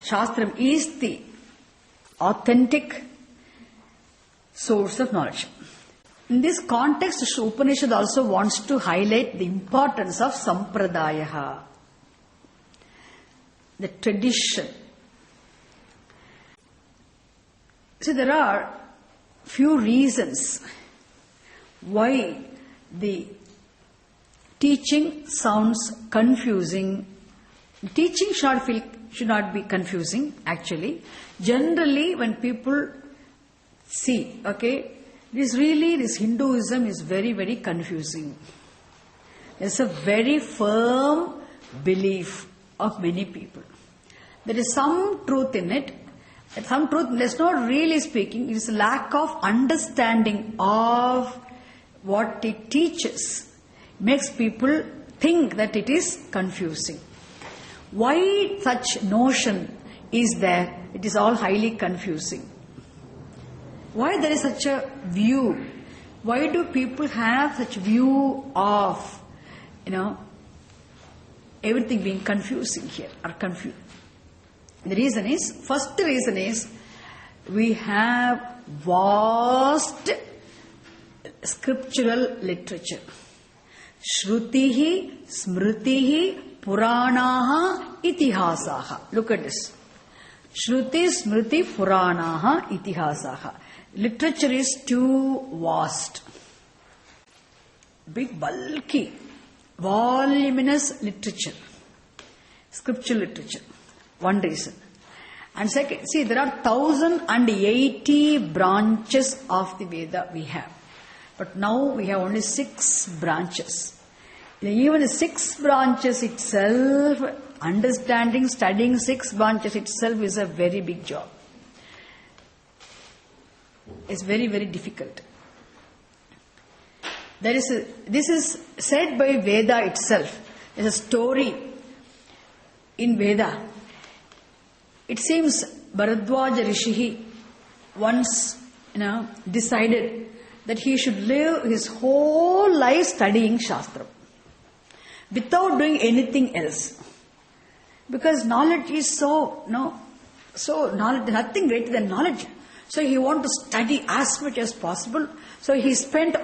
Shastram is the authentic source of knowledge. In this context, Upanishad also wants to highlight the importance of sampradāya, the tradition. So there are few reasons why the teaching sounds confusing. Teaching should not be confusing, actually. Generally, when people see, this Hinduism is very, very confusing. There's a very firm belief of many people. There is some truth in it. Some truth, that's not really speaking, it is a lack of understanding of what it teaches. Makes people think that it is confusing. Why such notion is there? It is all highly confusing. Why there is such a view? Why do people have such view of, everything being confusing here or confused? First reason is, we have vast scriptural literature. Shrutihi, smritihi, puranaha, itihasaha. Look at this. Shruti, smriti, puranaha, itihasaha. Literature is too vast. Big, bulky, voluminous literature. Scriptural literature. One reason. And second, see, there are 1080 branches of the Veda we have. But now we have only 6 branches. Even 6 branches itself, understanding, studying 6 branches itself is a very big job. It's very, very difficult. This is said by Veda itself. There's a story in Veda. It seems Bharadwaja Rishi once, decided that he should live his whole life studying Shastra without doing anything else. Because knowledge is knowledge, nothing greater than knowledge. So he wanted to study as much as possible. So he spent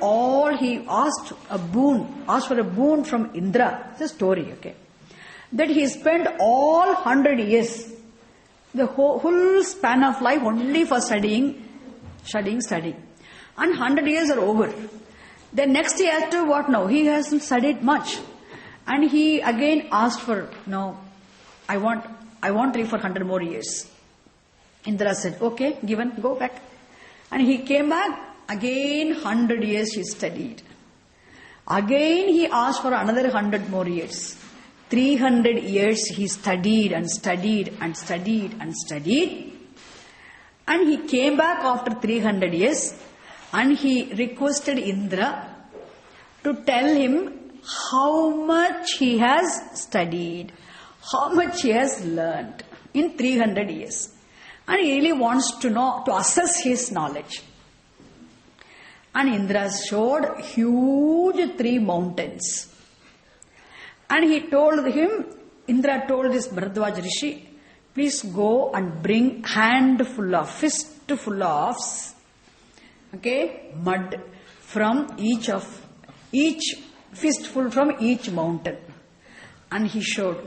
he asked for a boon from Indra. It's a story, that he spent all 100 years, the whole span of life only for studying. And 100 years are over. Then next year after what now? He hasn't studied much. And he again asked for, I want to live for 100 more years. Indra said, okay, given, go back. And he came back, again 100 years he studied. Again he asked for another 100 more years. 300 years he studied and studied and studied and studied. And he came back after 300 years and he requested Indra to tell him how much he has studied, how much he has learned in 300 years. And he really wants to know, to assess his knowledge. And Indra showed huge 3 mountains. And Indra told this Bharadwaja Rishi, please go and bring fistful of mud from each fistful from each mountain. And he showed,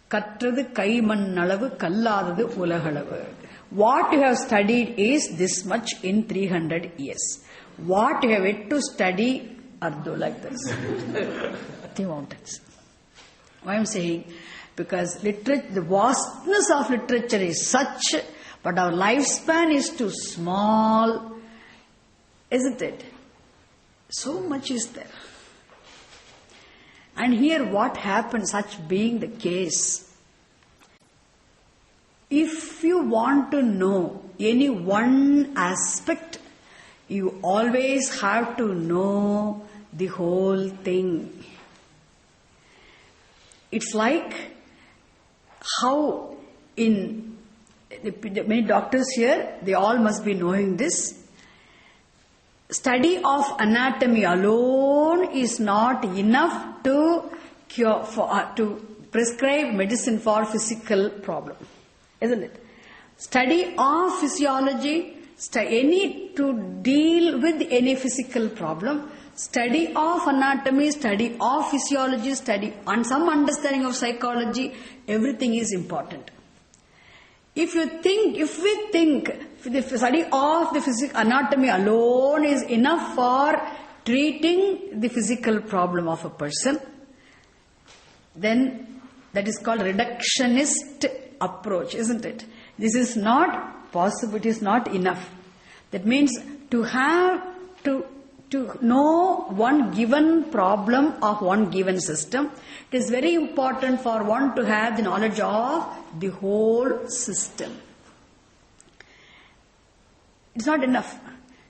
Kattrathu kaimannalavu kalladadu ulagalavu. What you have studied is this much in 300 years. What you have yet to study are like this. 3 mountains. Why I am saying? Because the vastness of literature is such, but our lifespan is too small. Isn't it? So much is there. And here what happens, such being the case, if you want to know any one aspect, you always have to know the whole thing. It's like how in many doctors here, they all must be knowing this. Study of anatomy alone is not enough to prescribe medicine for physical problem. Isn't it? Study of physiology, to deal with any physical problem, study of anatomy, study of physiology, study and some understanding of psychology, everything is important. If we think the study of the anatomy alone is enough for treating the physical problem of a person, then that is called reductionist approach, isn't it? This is not possible, it is not enough. That means to know one given problem of one given system, it is very important for one to have the knowledge of the whole system. It's not enough.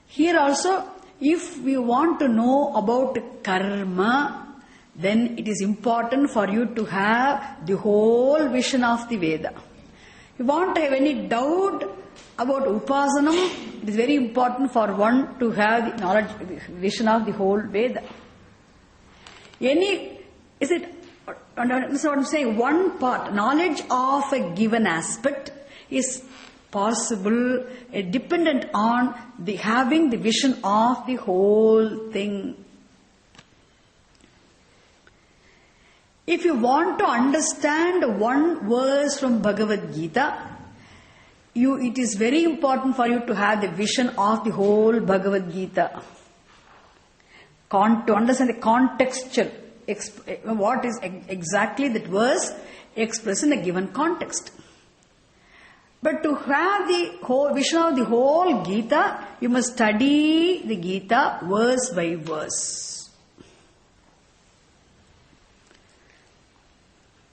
Here also, if we want to know about karma, then it is important for you to have the whole vision of the Veda. If you want to have any doubt about Upasanam, it is very important for one to have the knowledge, the vision of the whole Veda. That's what I'm saying, one part, knowledge of a given aspect is possible, dependent on having the vision of the whole thing. If you want to understand one verse from Bhagavad Gita, it is very important for you to have the vision of the whole Bhagavad Gita. To understand the contextual, what is exactly that verse expressed in a given context. But to have the whole vision of the whole Gita, you must study the Gita verse by verse.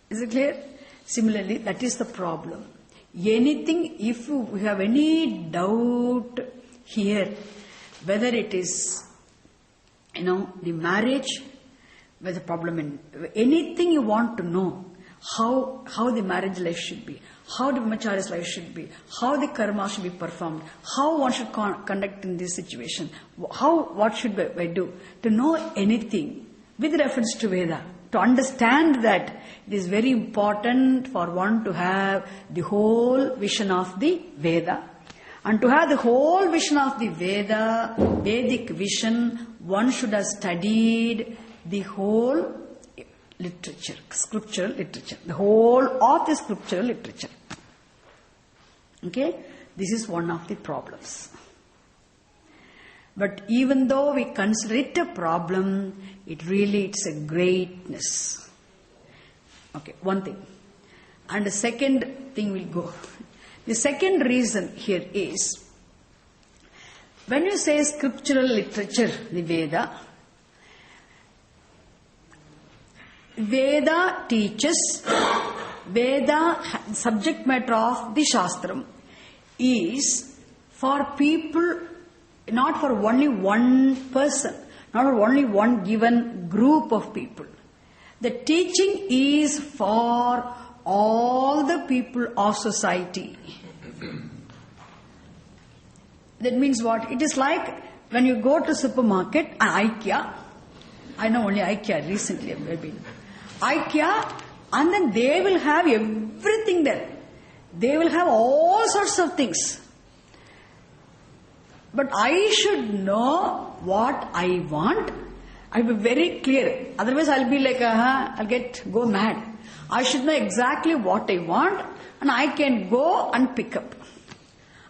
Is it clear? Similarly, that is the problem. If you have any doubt here, whether it is, the marriage, whether problem in anything you want to know, how the marriage life should be, how the brahmachari's life should be, how the karma should be performed, how one should conduct in this situation, what should I do, to know anything with reference to Veda. To understand that, it is very important for one to have the whole vision of the Veda. And to have the whole vision of the Veda, Vedic vision, one should have studied the whole literature, scriptural literature, the whole of the scriptural literature. Okay? This is one of the problems. But even though we consider it a problem, it's a greatness. Okay, one thing. And the second thing will go. The second reason here is, when you say scriptural literature, the Veda teaches, subject matter of the Shastram is for people, not for only one person, not for only one given group of people. The teaching is for all the people of society. That means what? It is like when you go to supermarket, IKEA. I know only IKEA recently I've been. IKEA, and then they will have everything there. They will have all sorts of things. But I should know what I want. I'll be very clear. Otherwise I'll be like, I'll go mad. I should know exactly what I want, and I can go and pick up.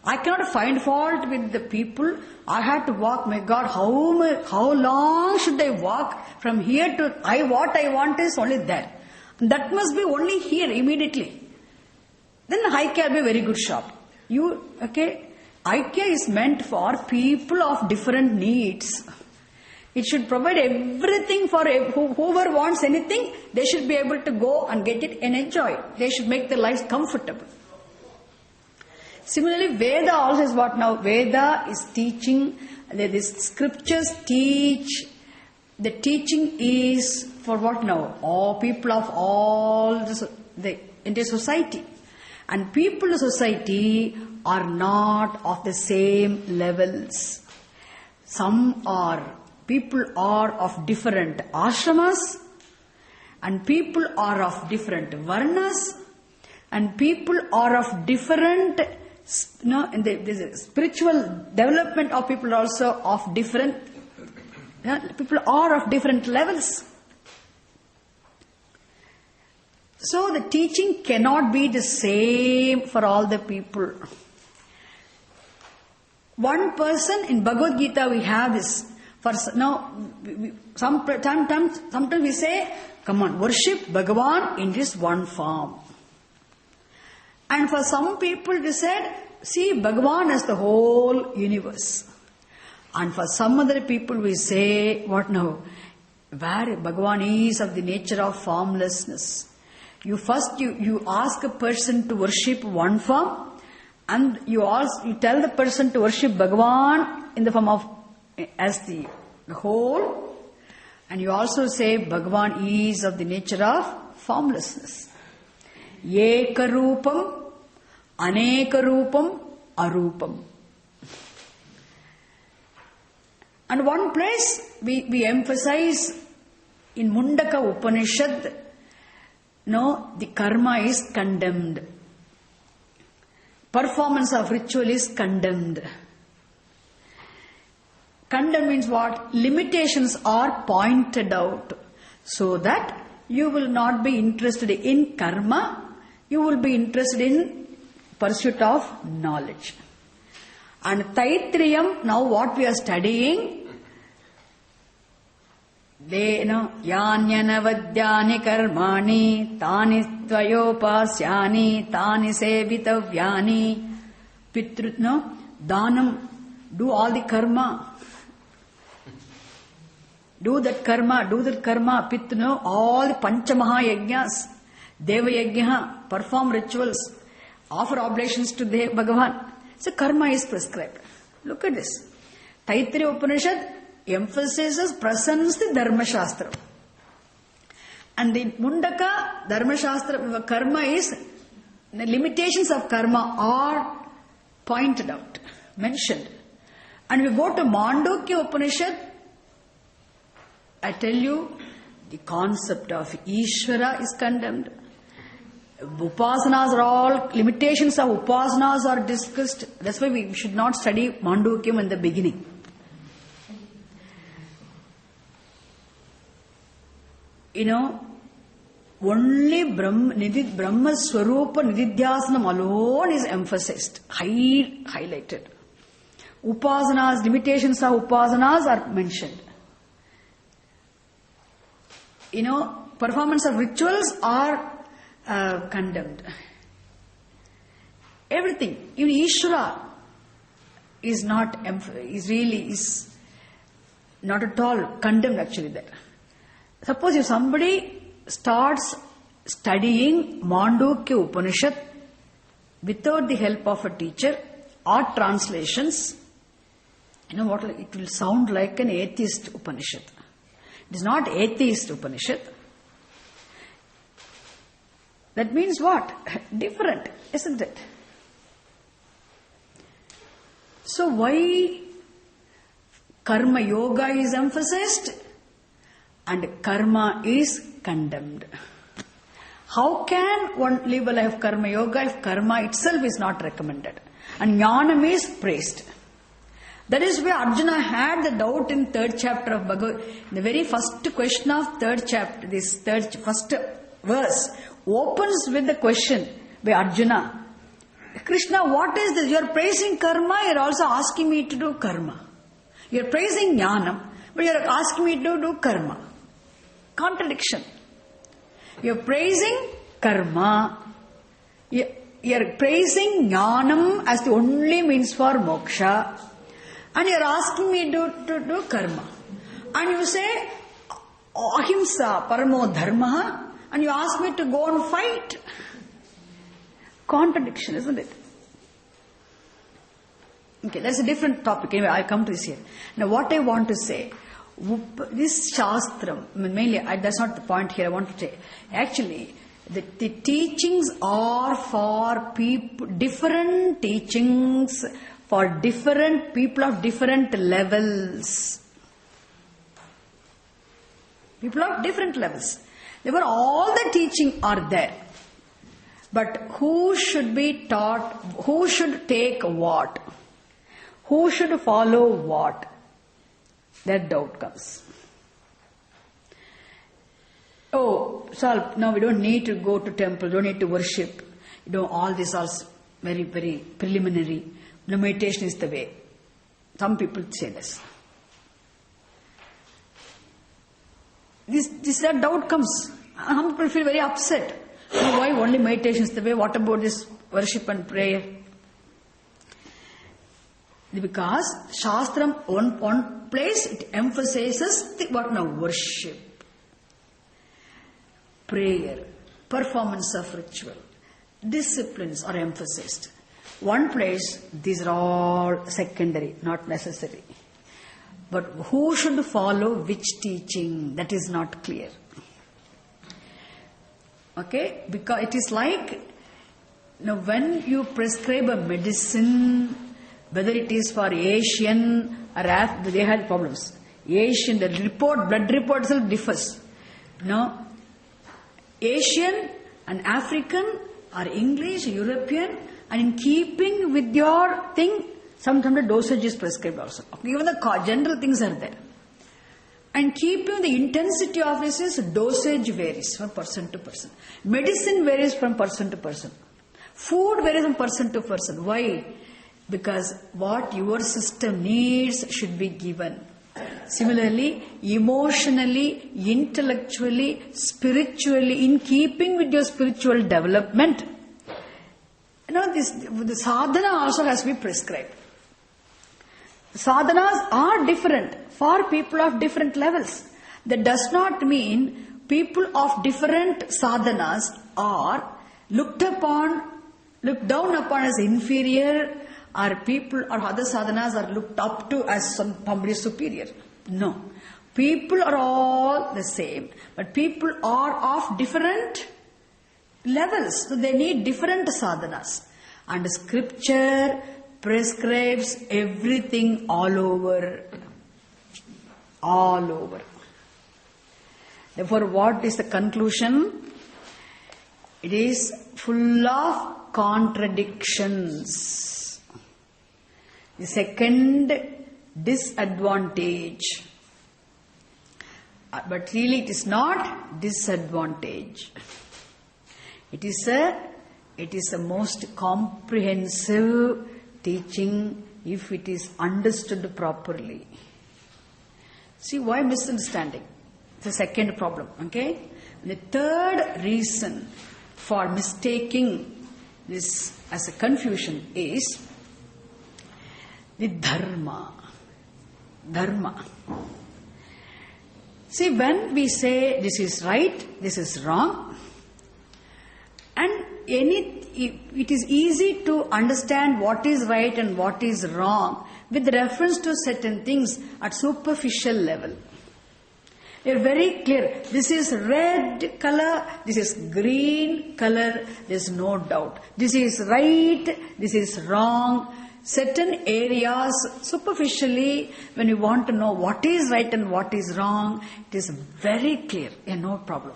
I cannot find fault with the people. I have to walk. My God, how long should I walk from here to what I want is only there. That must be only here immediately. Then IKEA will be a very good shop. IKEA is meant for people of different needs. It should provide everything for whoever wants anything. They should be able to go and get it and enjoy. They should make their lives comfortable. Similarly, Veda also is what now? Veda is teaching, the scriptures teach, the teaching is for what now? All people of all the entire society. And people in society are not of the same levels. People are of different ashramas, and people are of different varnas. And people are of different, in the spiritual development of people also of different, people are of different levels. So the teaching cannot be the same for all the people. One person in Bhagavad Gita we have this. For now, sometimes we say, come on, worship Bhagavan in this one form. And for some people we said, see Bhagavan as the whole universe. And for some other people we say, what now? Where Bhagavan is of the nature of formlessness. You ask a person to worship one form, and you tell the person to worship Bhagavan in the form of as the whole, and you also say Bhagavan is of the nature of formlessness. Eka rupam, aneka rupam, arupam. And one place we emphasize in Mundaka Upanishad, the karma is condemned. Performance of ritual is condemned. Condemned means what? Limitations are pointed out so that you will not be interested in karma, you will be interested in pursuit of knowledge. And Taitriyam, now what we are studying, they yanyana vadyani karmani tani tvayopasyani tani sevitavyani pitrut danam, do all the karma, do that karma, all the panchamaha yajnas, deva yajna, perform rituals, offer oblations to Bhagavan. So karma is prescribed. Look at this. Taittiriya Upanishad emphasizes, presents the Dharma Shastra. And in Mundaka, Dharma Shastra, karma is, the limitations of karma are pointed out, mentioned. And we go to Mandukya Upanishad, I tell you, the concept of Ishvara is condemned. Upasanas are all, limitations of upasanas are discussed. That's why we should not study Mandukyam in the beginning. Only Brahma Swarupa Nididhyasanam alone is emphasized, highlighted. Upasanas, limitations of upasanas are mentioned. Performance of rituals are condemned. Everything, even Ishvara is not at all condemned actually there. Suppose if somebody starts studying Mandukya Upanishad without the help of a teacher or translations, what? It will sound like an atheist Upanishad. It is not atheist Upanishad. That means what? Different, isn't it? So why karma yoga is emphasized and karma is condemned? How can one live a life of karma yoga if karma itself is not recommended and jnanam is praised? That is where Arjuna had the doubt in 3rd chapter of Bhagavad Gita. The very first question of 3rd chapter, first verse opens with the question by Arjuna. Krishna, what is this? You are praising karma, you are also asking me to do karma. You are praising jnanam, but you are asking me to do karma. Contradiction. You are praising karma, you are praising jnanam as the only means for moksha, and you are asking me to do karma. And you say, ahimsa paramo dharma, and you ask me to go and fight. Contradiction, isn't it? Okay, that's a different topic. Anyway, I'll come to this here. Now, what I want to say, this Shastram, mainly, that's not the point here I want to say. Actually, the teachings are for people, different teachings for different people of different levels. People of different levels. All the teaching are there. But who should be taught, who should take what? Who should follow what? That doubt comes. Oh, so now we don't need to go to temple, don't need to worship. All this are very, very preliminary. The meditation is the way. Some people say this. That doubt comes. Some people feel very upset. Why only meditation is the way? What about this worship and prayer? Because Shastram, one place, it emphasizes what now? Worship, prayer, performance of ritual, disciplines are emphasized. One place, these are all secondary, not necessary. But who should follow which teaching? That is not clear. Okay? Because it is like, when you prescribe a medicine, whether it is for Asian or they had problems. Asian, the blood report itself differs. Asian and African or English, European, and in keeping with your thing, sometimes the dosage is prescribed also. Even the general things are there. And keeping the intensity of this is dosage varies from person to person. Medicine varies from person to person. Food varies from person to person. Why? Because what your system needs should be given. Similarly, emotionally, intellectually, spiritually, in keeping with your spiritual development, the sadhana also has to be prescribed. Sadhanas are different for people of different levels. That does not mean people of different sadhanas are looked down upon as inferior, or people or other sadhanas are looked up to as somebody superior. No. People are all the same, but people are of different levels. So they need different sadhanas. And scripture prescribes everything all over. All over. Therefore, what is the conclusion? It is full of contradictions. The second disadvantage. But really it is not disadvantage. It is a most comprehensive teaching if it is understood properly. See, why misunderstanding? The second problem, okay? The third reason for mistaking this as a confusion is the dharma. Dharma. See, when we say this is right, this is wrong, and it is easy to understand what is right and what is wrong with reference to certain things at superficial level. They are very clear. This is red color, this is green color, there is no doubt. This is right, this is wrong. Certain areas, superficially, when you want to know what is right and what is wrong, it is very clear, no problem.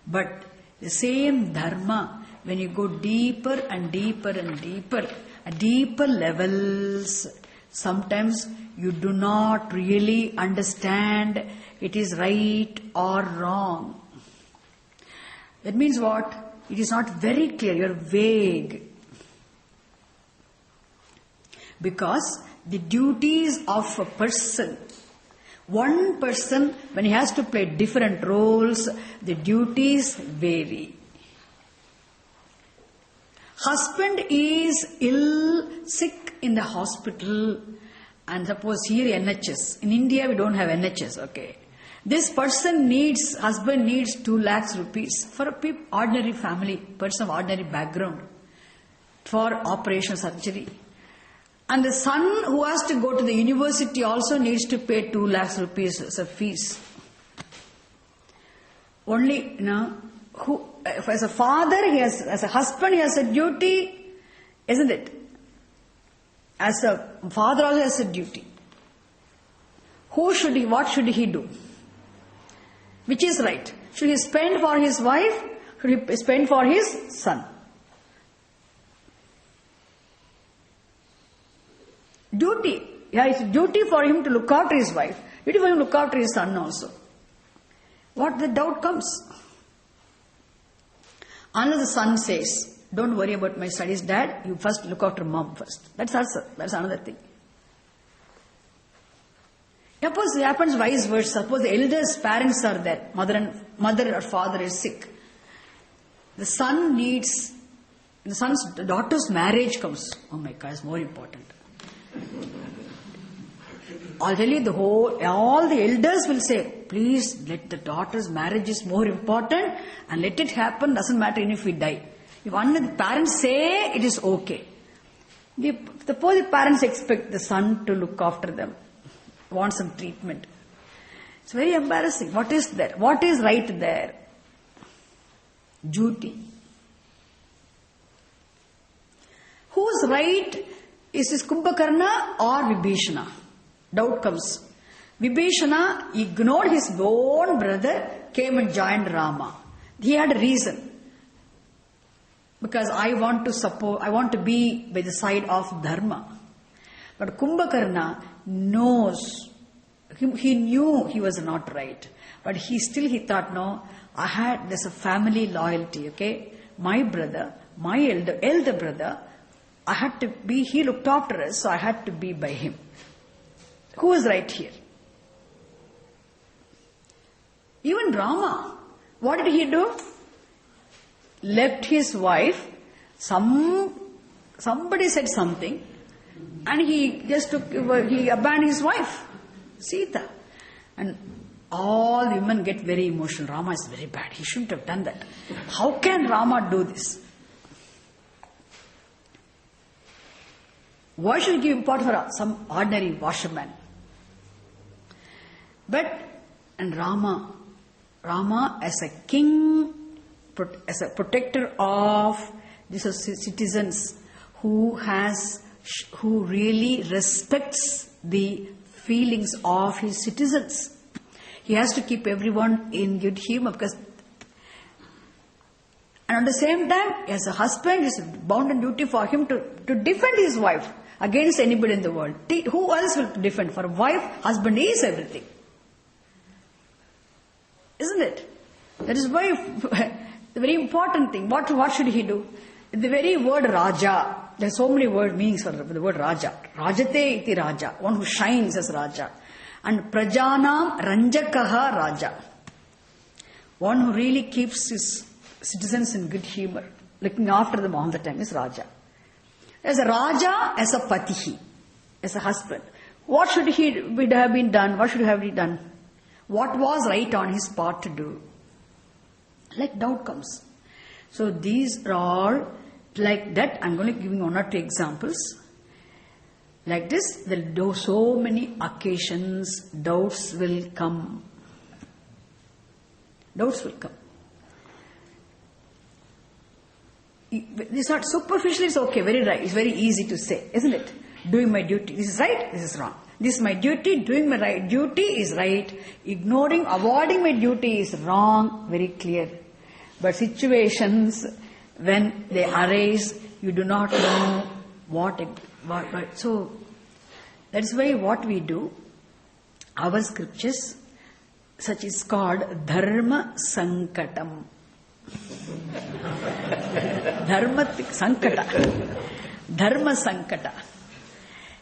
But the same dharma, when you go deeper and deeper and deeper, at deeper levels, sometimes you do not really understand it is right or wrong. That means what? It is not very clear, you are vague. Because the duties of a person, one person, when he has to play different roles, the duties vary. Husband is ill, sick in the hospital, and suppose here NHS. In India we don't have NHS, okay. This husband needs 2 lakhs rupees for a ordinary family, person of ordinary background, for operation surgery. And the son who has to go to the university also needs to pay 2 lakhs rupees as a fees. Only, if as a father, as a husband, he has a duty, isn't it? As a father also has a duty. What should he do? Which is right? Should he spend for his wife should he spend for his son? Duty. Yeah, it's duty for him to look after his wife. Duty for him to look after his son also. What the doubt comes? Unless the son says, don't worry about my studies, Dad, you first look after mom first. That's also, that's another thing. Suppose it happens vice versa. Suppose the elders' parents are there, mother or father is sick. The son needs, the daughter's marriage comes. Oh my God, it's more important. I'll tell you all the elders will say, please let the daughter's marriage is more important and let it happen, doesn't matter even if we die. If only the parents say it is okay. Suppose the parents expect the son to look after them, want some treatment. It's very embarrassing. What is there? What is right there? Duty. Whose right is this Kumbhakarna or Vibhishana? Doubt comes. Vibhishana ignored his own brother, came and joined Rama. He had a reason. Because I want to be by the side of Dharma. But Kumbhakarna knows, he knew he was not right. But he thought, no, there's a family loyalty, okay? My brother, my elder brother, he looked after us, so I had to be by him. Who is right here? Even Rama, what did he do? Left his wife, somebody said something, and he abandoned his wife, Sita. And all the women get very emotional. Rama is very bad. He shouldn't have done that. How can Rama do this? Why should he give importance for some ordinary washerman? And Rama as a king, as a protector of these citizens who really respects the feelings of his citizens. He has to keep everyone in good humor and at the same time, as a husband, it's bound and duty for him to defend his wife against anybody in the world. Who else will defend? For a wife, husband is everything. Isn't it? That is why the very important thing. What should he do? The very word Raja, there are so many meanings for the word Raja. Rajate iti Raja, one who shines as Raja. And Prajanam Ranjakaha Raja, one who really keeps his citizens in good humor, looking after them all the time is Raja. As a Raja, as a Patihi, as a husband. What should have been done? What should have been done? What was right on his part to do? Like doubt comes. So these are all like that. I'm going to give you one or two examples. Like this, there are so many occasions, doubts will come. Doubts will come. This is not superficially, it's okay, very right. It's very easy to say, isn't it? Doing my duty. This is right, this is wrong. This is my duty, doing my right duty is right. Avoiding my duty is wrong, very clear. But situations, when they arise, you do not know what. So, that's why what we do, our scriptures, such is called Dharma Sankatam. Dharma Sankata.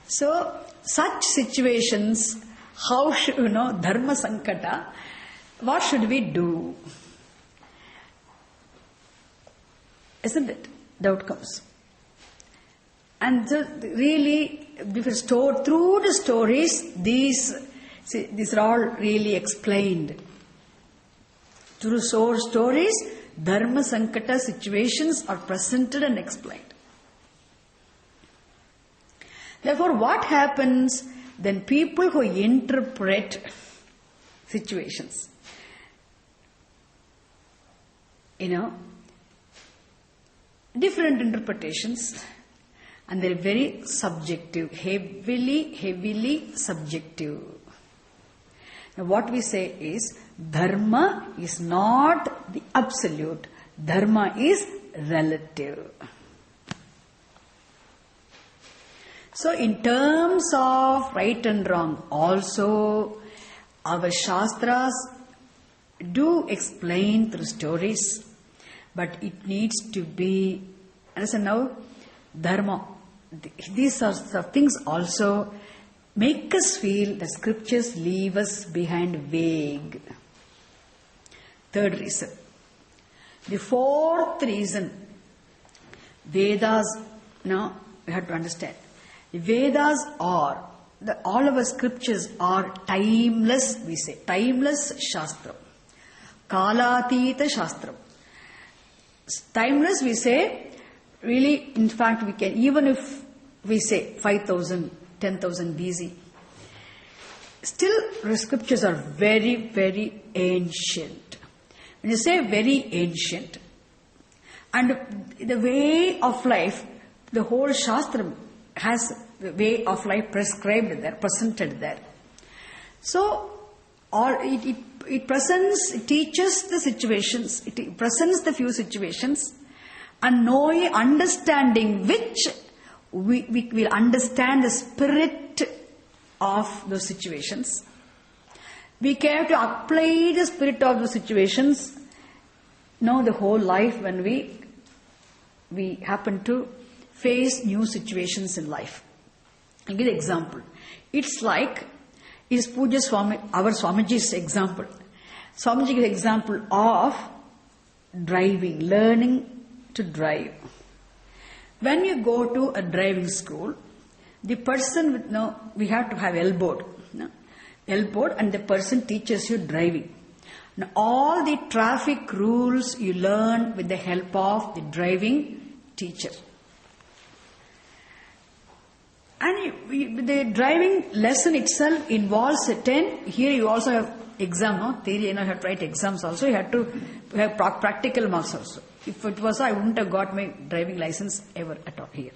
So, such situations, how should, Dharma Sankata, what should we do? Isn't it? Doubt comes. And so really, through the stories, these are all really explained. Through stories, Dharma Sankata situations are presented and explained. Therefore, what happens then? People who interpret situations, different interpretations, and they're very subjective, heavily subjective. Now, what we say is, Dharma is not the absolute. Dharma is relative. So in terms of right and wrong, also our Shastras do explain through stories, but it needs to be, understand now, Dharma. These are things also make us feel the scriptures leave us behind vague. Third reason. The fourth reason, Vedas, now we have to understand. The Vedas are, all our scriptures are timeless, we say. Timeless Shastra. Kalatita Shastra. Timeless, we say, really, in fact, we can, even if we say 5,000, 10,000 BC, still the scriptures are very, very ancient. When you say very ancient, and the way of life, the whole Shastra has the way of life prescribed there, presented there. So, it presents, it teaches the situations, it presents the few situations, and knowing, understanding which we will understand the spirit of those situations. We have to apply the spirit of those situations, know the whole life when we happen to face new situations in life. I'll give an example. It's like, is Puja Swami, our Swamiji's example. Swamiji gives example of driving, learning to drive. When you go to a driving school, the person with, we have to have elbowed, elbowed, and the person teaches you driving. Now, all the traffic rules you learn with the help of the driving teacher. And the driving lesson itself involves certain, here you also have exam, no? Theory, you have to write exams also, you have to have practical marks also. If it was, I wouldn't have got my driving license ever at all here.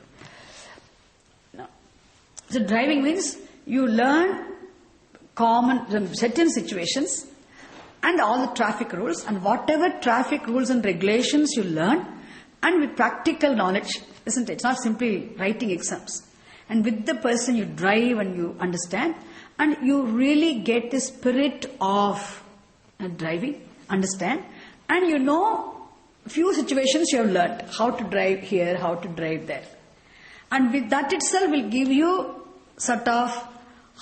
No. So driving means you learn certain situations and all the traffic rules, and whatever traffic rules and regulations you learn, and with practical knowledge, isn't it? It's not simply writing exams. And with the person you drive and you understand, and you really get the spirit of driving, understand, and you know few situations you have learned, how to drive here, how to drive there. And with that itself will give you sort of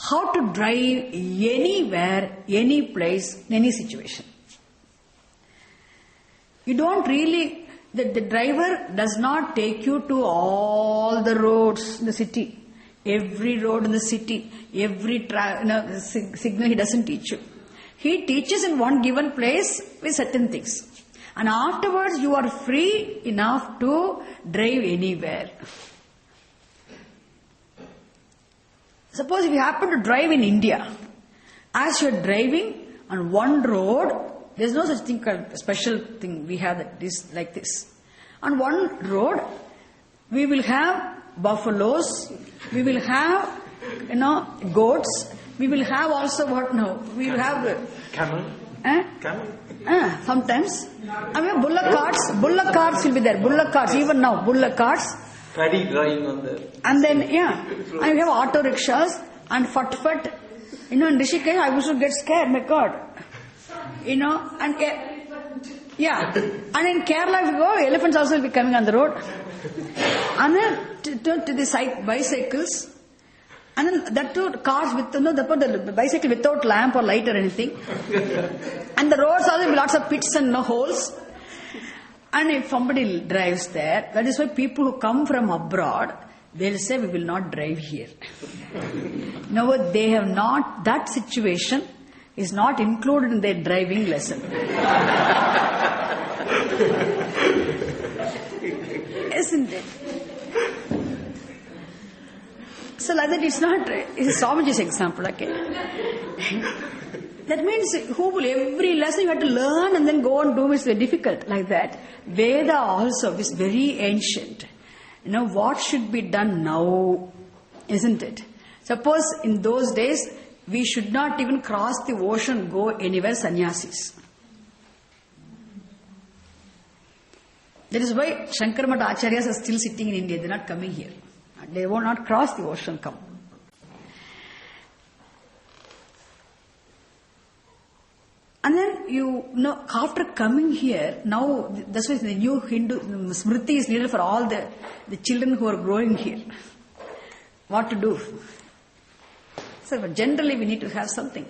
how to drive anywhere, any place, any situation. You don't really, the driver does not take you to all the roads in the city. Every road in the city, every signal he doesn't teach you. He teaches in one given place with certain things. And afterwards you are free enough to drive anywhere. Suppose if you happen to drive in India, as you are driving on one road, there is no such thing called a special thing. We have this like this. On one road, we will have buffaloes, we will have, goats, we will have also what now? We will have camel. Camel. Sometimes. I mean, bullock carts will be there. Bullock carts, even now, bullock carts. Paddy drying on the. And then, and we have auto rickshaws and fat. In Rishikesh, I used to get scared, my God. And and in Kerala, if you go, elephants also will be coming on the road. And then to the bicycles, and then that too, cars with, the bicycle without lamp or light or anything. And the roads also have lots of pits and holes. And if somebody drives there, that is why people who come from abroad, they'll say, we will not drive here. No, they have not, that situation is not included in their driving lesson. Isn't it? So like that, it's not, it's Swamiji's example, okay? That means every lesson you have to learn and then go and do is very difficult, like that. Veda also is very ancient. What should be done now, isn't it? Suppose in those days, we should not even cross the ocean, go anywhere, sannyasis. That is why Shankara Mata Acharyas are still sitting in India. They are not coming here. They will not cross the ocean, come. And then you know, after coming here, now that's why the new Hindu Smriti is needed for all the children who are growing here. What to do? So generally we need to have something.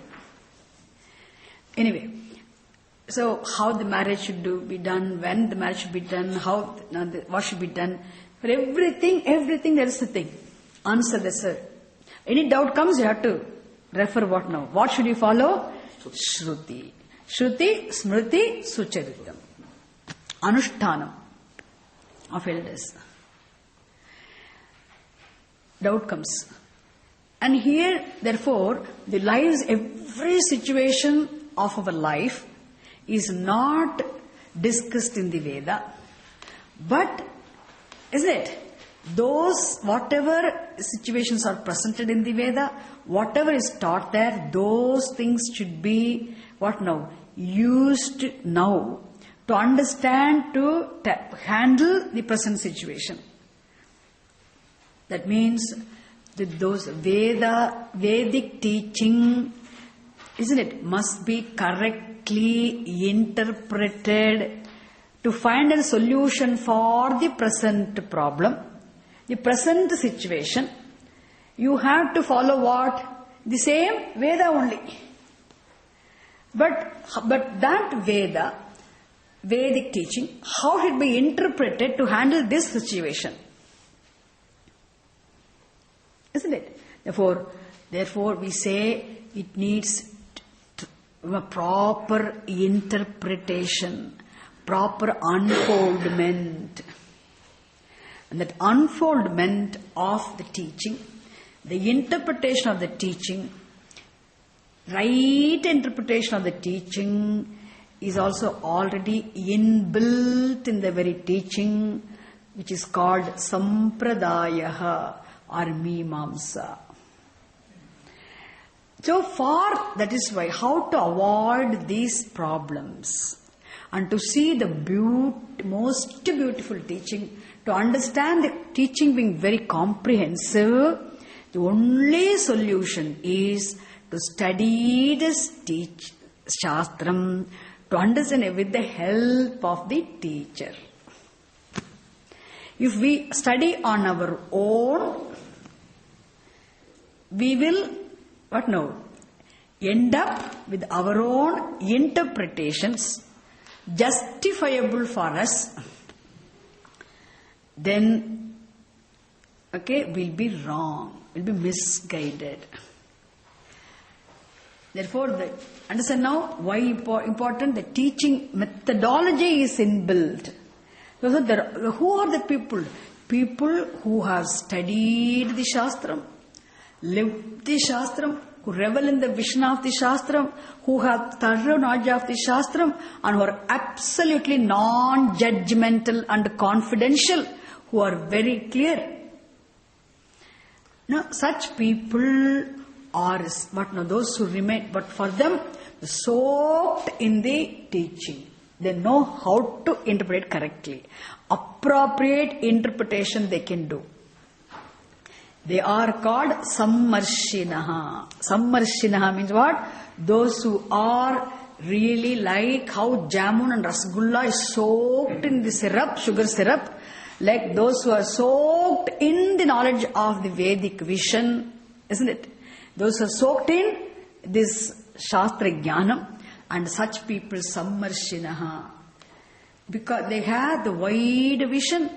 Anyway, so how the marriage should be done, when the marriage should be done, what should be done. For everything there is a thing. Answer, that's it. Any doubt comes, you have to refer what now. What should you follow? Shruti. Shruti, Smriti, Sucharitam. Anushtanam of elders. Doubt comes. And here, therefore, the lives, every situation of our life is not discussed in the Veda, but, isn't it? Those, whatever situations are presented in the Veda, whatever is taught there, those things should be, what now? Used now to understand, to handle the present situation. That means that those Vedic teaching, isn't it, must be correctly interpreted to find a solution for the present problem, the present situation. You have to follow what? The same Veda only. But that Vedic teaching, how should be interpreted to handle this situation? Isn't it? Therefore we say it needs a proper interpretation, proper unfoldment. And that unfoldment of the teaching, the interpretation of the teaching, right interpretation of the teaching is also already inbuilt in the very teaching, which is called sampradāya or mīmāmsa. So far, that is why, how to avoid these problems and to see the most beautiful teaching, to understand the teaching being very comprehensive, the only solution is to study this Shastram, to understand it with the help of the teacher. If we study on our own, we will, end up with our own interpretations, justifiable for us, then, we'll be wrong, we'll be misguided. Therefore, understand now why important the teaching methodology is inbuilt. So who are the people? People who have studied the Shastram, lived the Shastram, who revel in the vision of the Shastram, who have thorough knowledge of the Shastram, and who are absolutely non-judgmental and confidential, who are very clear. Now, such people are those who remain, but for them, soaked in the teaching. They know how to interpret correctly. Appropriate interpretation they can do. They are called sammarshinaha. Sammarshinaha means what? Those who are really like how jamun and rasgulla is soaked in the syrup, sugar syrup, like those who are soaked in the knowledge of the Vedic vision, isn't it? Those who are soaked in this Shastra Jnanam, and such people sammarshinaha, because they have the wide vision,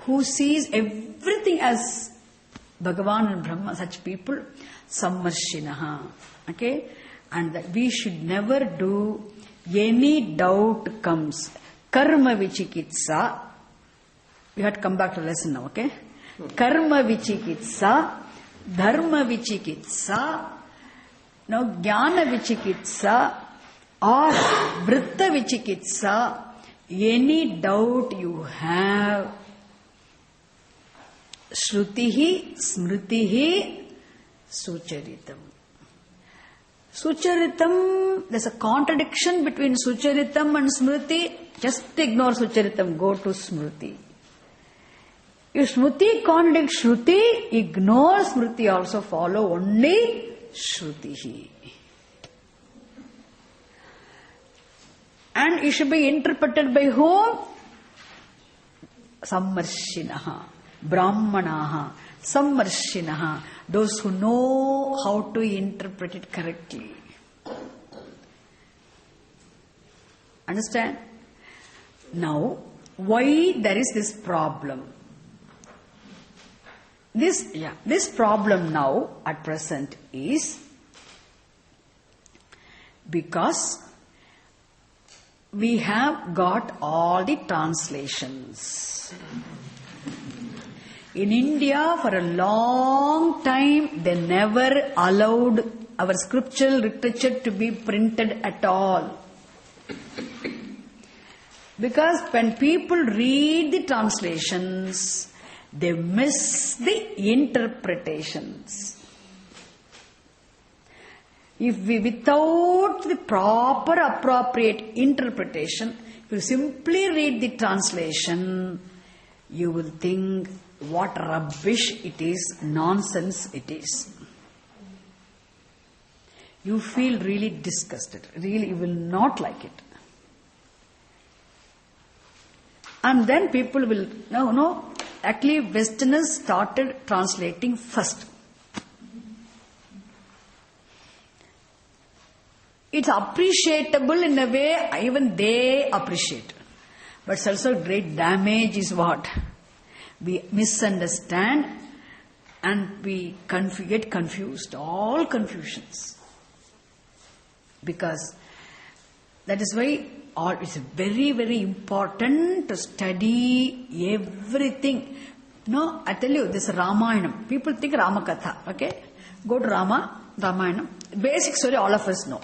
who sees everything as Bhagavan and Brahma, such people, sammarshinaha. Okay? And that we should never do any doubt comes. Karma vichikitsa. We have to come back to the lesson now, okay? Karma vichikitsa, dharma vichikitsa, now jnana vichikitsa, or vritta vichikitsa, any doubt you have, Shrutihi, Smritihi, Sucharitam. Sucharitam, there's a contradiction between Sucharitam and Smriti. just ignore Sucharitam, go to Smriti. If Smriti contradicts Shruti, ignore Smriti also, follow only Shrutihi. And it should be interpreted by whom? Sammarshinaha, Brahmanaha, Sammarshinaha, those who know how to interpret it correctly. Understand? Now, why there is this problem? This problem now at present is because we have got all the translations. In India, for a long time, they never allowed our scriptural literature to be printed at all. Because when people read the translations, they miss the interpretations. If we, without the proper appropriate interpretation, if you simply read the translation, you will think what rubbish it is, nonsense it is. You feel really disgusted. Really, you will not like it. And then people will, no, actually Westerners started translating first. It's appreciable in a way even they appreciate. But it's also great damage is what? We misunderstand and we get confused. All confusions. Because that is why it's very, very important to study everything. No, I tell you, this Ramayanam. People think Ramakatha, okay? Go to Ramayanam. Basic story all of us know.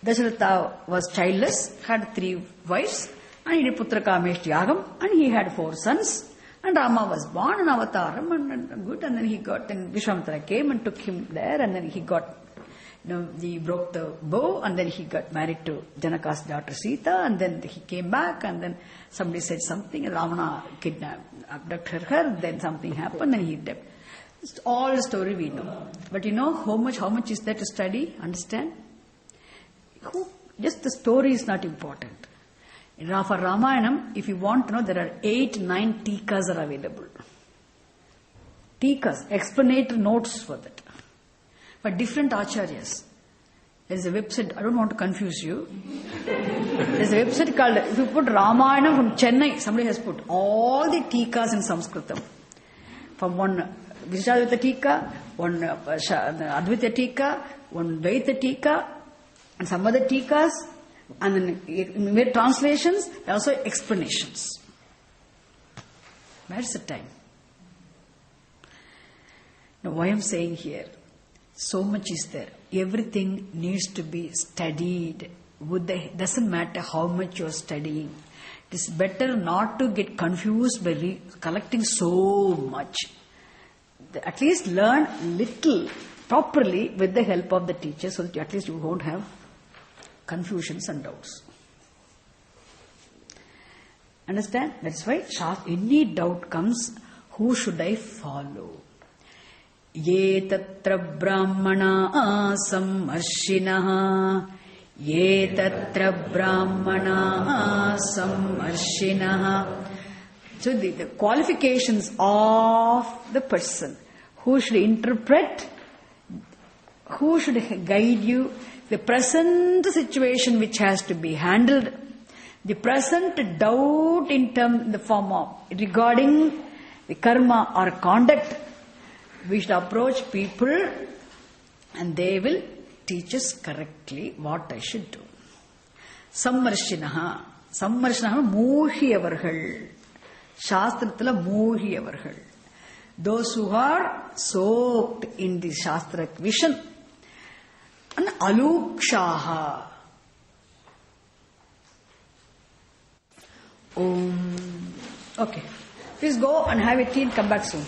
Dasharatha was childless, had 3 wives, and he did Putrakameshti Yagam, and he had 4 sons. And Rama was born, and Avataram, and good, and then Vishwamitra came and took him there, and then he got, he broke the bow, and then he got married to Janaka's daughter Sita, and then he came back, and then somebody said something, and Ravana abducted her, then something happened, and he died. It's all the story we know. But you know how much is there to study, understand? Just the story is not important. For Ramayanam, if you want to know, there are 8-9 tikas are available. Tikas, explanatory notes for that. For different acharyas. There is a website, I don't want to confuse you. There is a website called, if you put Ramayanam from Chennai, somebody has put all the tikas in Sanskritam. From one Vishadvaita tika, one Advaita tika, one Dvaita tika, and some other tikas, and then in translations, also explanations. Where's the time? Now, why I'm saying here, so much is there. Everything needs to be studied. Doesn't matter how much you're studying. It is better not to get confused by collecting so much. At least learn little properly with the help of the teacher, so that at least you won't have confusions and doubts. Understand? That's why any doubt comes, who should I follow? Ye tatra brahmana sammarshinaha, ye tatra brahmana sammarshinaha. So the qualifications of the person who should interpret, who should guide you, the present situation which has to be handled, the present doubt in the form of regarding the karma or conduct, we should approach people and they will teach us correctly what I should do. Sammarshinaha. Sammarshinaha moohiyavargal. Shastrathila moohiyavargal. Those who are soaked in the Shastric vision. And alukshaha. Okay. Please go and have a tea and come back soon.